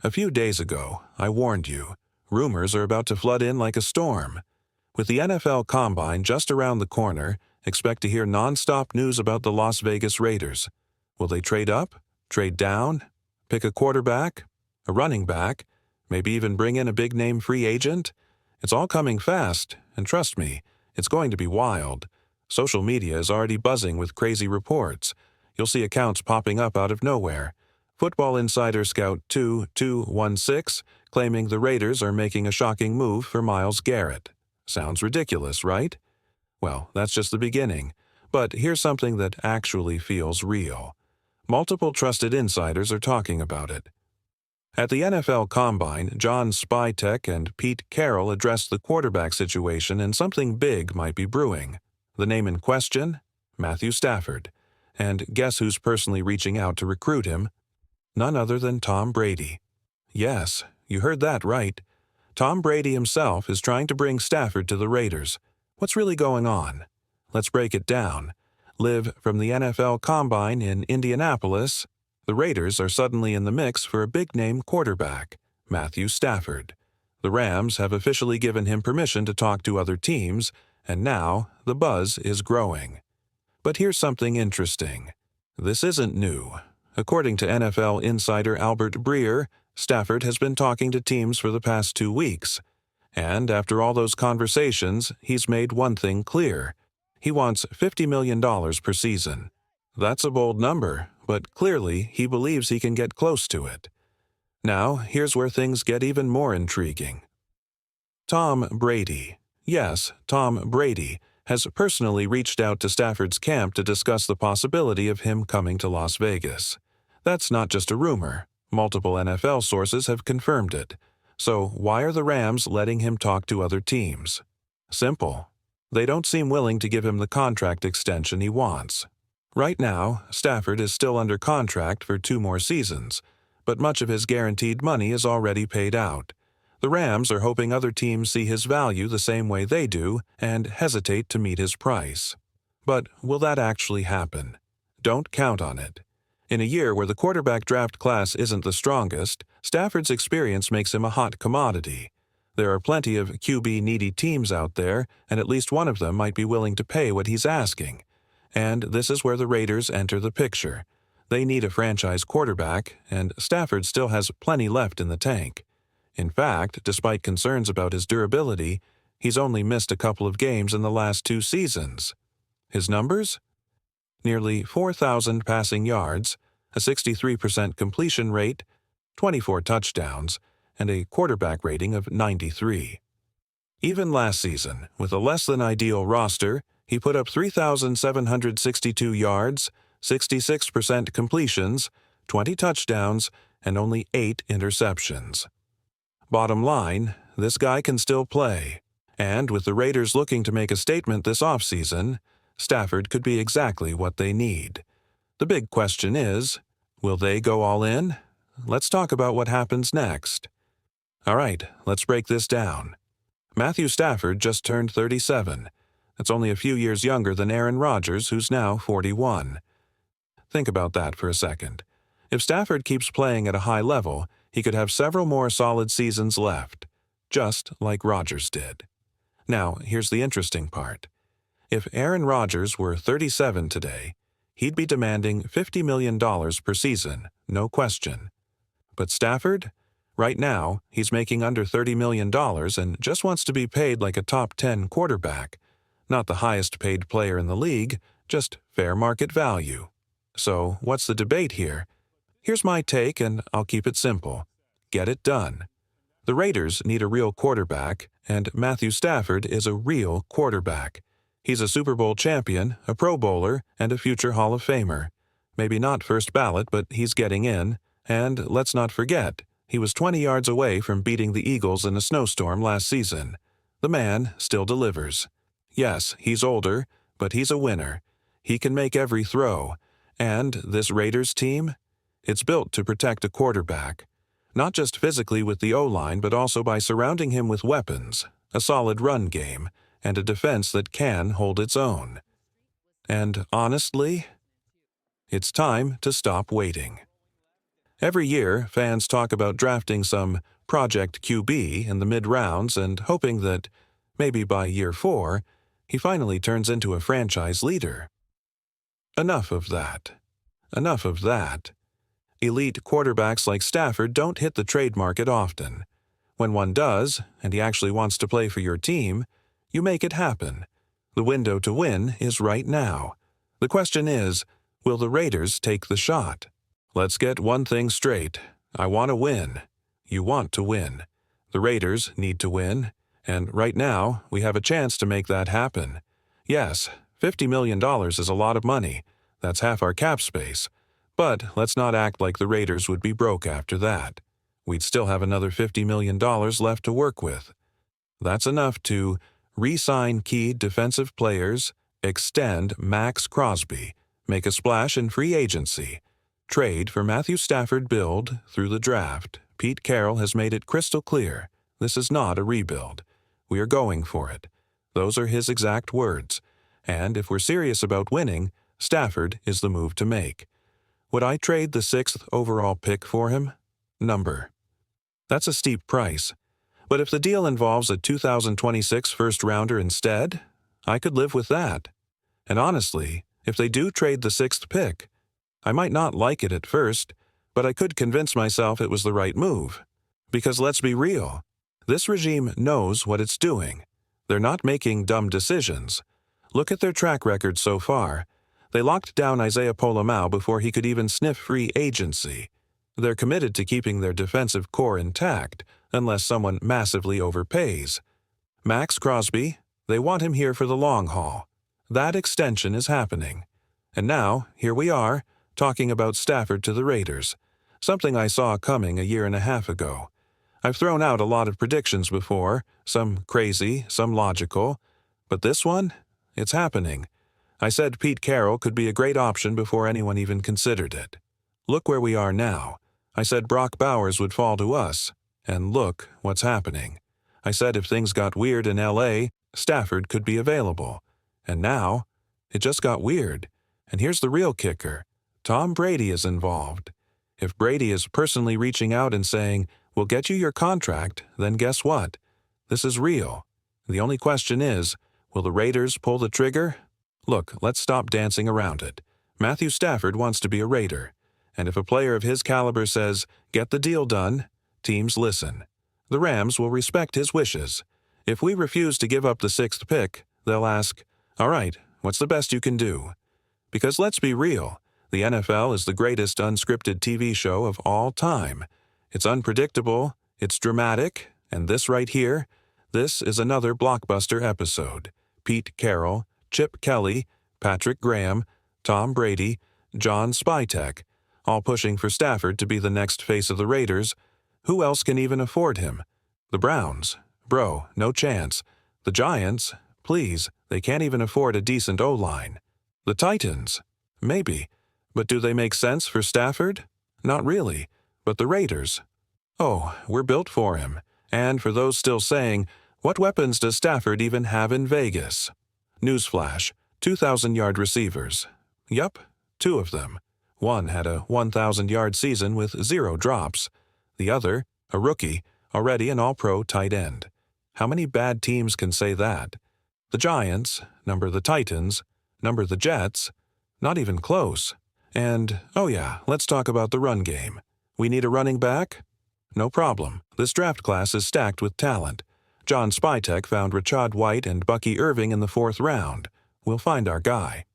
A few days ago, I warned you, rumors are about to flood in like a storm. With the NFL Combine just around the corner, expect to hear nonstop news about the Las Vegas Raiders. Will they trade up? Trade down? Pick a quarterback? A running back? Maybe even bring in a big-name free agent? It's all coming fast, and trust me, it's going to be wild. Social media is already buzzing with crazy reports. You'll see accounts popping up out of nowhere. Football Insider Scout 2216 claiming the Raiders are making a shocking move for Myles Garrett. Sounds ridiculous, right? Well, that's just the beginning. But here's something that actually feels real. Multiple trusted insiders are talking about it. At the NFL Combine, John Spytek and Pete Carroll addressed the quarterback situation, and something big might be brewing. The name in question? Matthew Stafford. And guess who's personally reaching out to recruit him? None other than Tom Brady. Yes, you heard that right. Tom Brady himself is trying to bring Stafford to the Raiders. What's really going on? Let's break it down. Live from the NFL Combine in Indianapolis. The Raiders are suddenly in the mix for a big-name quarterback, Matthew Stafford. The Rams have officially given him permission to talk to other teams, and now the buzz is growing. But here's something interesting. This isn't new. According to NFL insider Albert Breer, Stafford has been talking to teams for the past 2 weeks. And after all those conversations, he's made one thing clear. He wants $50 million per season. That's a bold number, but clearly he believes he can get close to it. Now, here's where things get even more intriguing. Tom Brady. Yes, Tom Brady has personally reached out to Stafford's camp to discuss the possibility of him coming to Las Vegas. That's not just a rumor. Multiple NFL sources have confirmed it. So why are the Rams letting him talk to other teams? Simple. They don't seem willing to give him the contract extension he wants. Right now, Stafford is still under contract for 2 more seasons, but much of his guaranteed money is already paid out. The Rams are hoping other teams see his value the same way they do and hesitate to meet his price. But will that actually happen? Don't count on it. In a year where the quarterback draft class isn't the strongest, Stafford's experience makes him a hot commodity. There are plenty of QB-needy teams out there, and at least one of them might be willing to pay what he's asking. And this is where the Raiders enter the picture. They need a franchise quarterback, and Stafford still has plenty left in the tank. In fact, despite concerns about his durability, he's only missed a couple of games in the last 2 seasons. His numbers? Nearly 4,000 passing yards, a 63% completion rate, 24 touchdowns, and a quarterback rating of 93. Even last season, with a less-than-ideal roster, he put up 3,762 yards, 66% completions, 20 touchdowns, and only 8 interceptions. Bottom line, this guy can still play. And with the Raiders looking to make a statement this offseason, Stafford could be exactly what they need. The big question is, will they go all in? Let's talk about what happens next. All right, let's break this down. Matthew Stafford just turned 37. That's only a few years younger than Aaron Rodgers, who's now 41. Think about that for a second. If Stafford keeps playing at a high level, he could have several more solid seasons left, just like Rodgers did. Now, here's the interesting part. If Aaron Rodgers were 37 today, he'd be demanding $50 million per season, no question. But Stafford? Right now, he's making under $30 million and just wants to be paid like a top 10 quarterback. Not the highest paid player in the league, just fair market value. So, what's the debate here? Here's my take, and I'll keep it simple. Get it done. The Raiders need a real quarterback, and Matthew Stafford is a real quarterback. He's a Super Bowl champion, a Pro Bowler, and a future Hall of Famer. Maybe not first ballot, but he's getting in. And let's not forget, he was 20 yards away from beating the Eagles in a snowstorm last season. The man still delivers. Yes, he's older, but he's a winner. He can make every throw. And this Raiders team? It's built to protect a quarterback. Not just physically with the O-line, but also by surrounding him with weapons, a solid run game, and a defense that can hold its own. And honestly, it's time to stop waiting. Every year, fans talk about drafting some Project QB in the mid-rounds and hoping that, maybe by year 4, he finally turns into a franchise leader. Enough of that. Enough of that. Elite quarterbacks like Stafford don't hit the trade market often. When one does, and he actually wants to play for your team, you make it happen. The window to win is right now. The question is, will the Raiders take the shot? Let's get one thing straight. I want to win. You want to win. The Raiders need to win, and right now, we have a chance to make that happen. Yes, $50 million is a lot of money. That's half our cap space. But let's not act like the Raiders would be broke after that. We'd still have another $50 million left to work with. That's enough to re-sign key defensive players, extend Max Crosby, make a splash in free agency, trade for Matthew Stafford, build through the draft. Pete Carroll has made it crystal clear. This is not a rebuild. We are going for it. Those are his exact words. And if we're serious about winning, Stafford is the move to make. Would I trade the 6th overall pick for him? Number. That's a steep price. But if the deal involves a 2026 first-rounder instead, I could live with that. And honestly, if they do trade the 6th pick, I might not like it at first, but I could convince myself it was the right move. Because let's be real, this regime knows what it's doing. They're not making dumb decisions. Look at their track record so far. They locked down Isaiah Pola-Mao before he could even sniff free agency. They're committed to keeping their defensive core intact, unless someone massively overpays. Max Crosby, they want him here for the long haul. That extension is happening. And now, here we are, talking about Stafford to the Raiders. Something I saw coming a year and a half ago. I've thrown out a lot of predictions before, some crazy, some logical. But this one? It's happening. I said Pete Carroll could be a great option before anyone even considered it. Look where we are now. I said Brock Bowers would fall to us. And look what's happening. I said if things got weird in L.A., Stafford could be available. And now, it just got weird. And here's the real kicker. Tom Brady is involved. If Brady is personally reaching out and saying, "We'll get you your contract," then guess what? This is real. The only question is, will the Raiders pull the trigger? Look, let's stop dancing around it. Matthew Stafford wants to be a Raider. And if a player of his caliber says, "Get the deal done," teams listen. The Rams will respect his wishes. If we refuse to give up the 6th pick, they'll ask, "All right, what's the best you can do?" Because let's be real, the NFL is the greatest unscripted TV show of all time. It's unpredictable, it's dramatic, and this right here, this is another blockbuster episode. Pete Carroll, Chip Kelly, Patrick Graham, Tom Brady, John Spytek, all pushing for Stafford to be the next face of the Raiders. Who else can even afford him? The Browns? Bro, no chance. The Giants? Please, they can't even afford a decent O-line. The Titans? Maybe. But do they make sense for Stafford? Not really. But the Raiders? Oh, we're built for him. And for those still saying, what weapons does Stafford even have in Vegas? Newsflash, 2,000-yard receivers. Yup, 2 of them. One had a 1,000-yard season with 0 drops. The other, a rookie, already an all-pro tight end. How many bad teams can say that? The Giants, number the Titans, number the Jets, not even close. And, oh yeah, let's talk about the run game. We need a running back? No problem. This draft class is stacked with talent. John Spytek found Rashad White and Bucky Irving in the 4th round. We'll find our guy.